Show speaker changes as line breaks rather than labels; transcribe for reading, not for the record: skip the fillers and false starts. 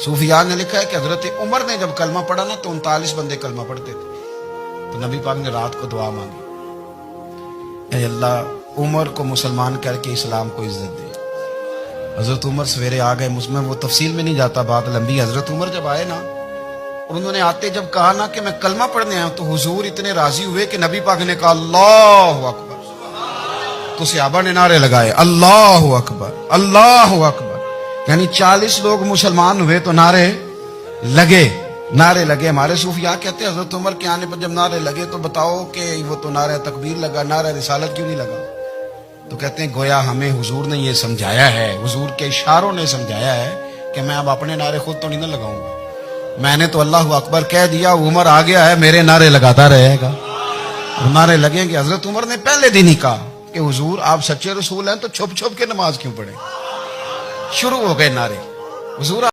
सूफिया ने लिखा है कि हजरत उमर ने जब कलमा पढ़ा ना तो 39 बंदे कलमा पढ़ते थे। तो नबी पाक ने रात को दुआ मांगी, ऐ अल्लाह उमर को मुसलमान करके इस्लाम को इज्जत दे। हजरत उमर सवेरे आ गए, मुझमें वो तफसील में नहीं जाता, बात लंबी। हजरत उमर जब आए ना और उन्होंने आते जब कहा ना कि मैं कलमा पढ़ने आया, तो हुजूर इतने राजी हुए कि नबी पाक ने कहा अल्लाह अकबर। तो सहाबा ने नारे लगाए अल्लाह अकबर अल्लाह अकबर। यानी 40 लोग मुसलमान हुए तो नारे लगे। हमारे सूफिया कहते हैं हजरत उमर के आने पर जब नारे लगे तो बताओ कि वो तो नारा तकबीर लगा, नारा रिसालत क्यों नहीं लगा? तो कहते हैं गोया हमें हुजूर ने ये समझाया है, हुजूर के इशारों ने समझाया है कि मैं अब अपने नारे खुद तो नहीं ना लगाऊंगा, मैंने तो अल्लाह अकबर कह दिया, उमर आ गया है, मेरे नारे लगाता रहेगा। और नारे लगेंगे। हजरत उमर ने पहले दिन ही कहा कि हुजूर आप सच्चे रसूल हैं तो छुप छुप के नमाज क्यों पढ़े? शुरू हो गए नारे। हुजूर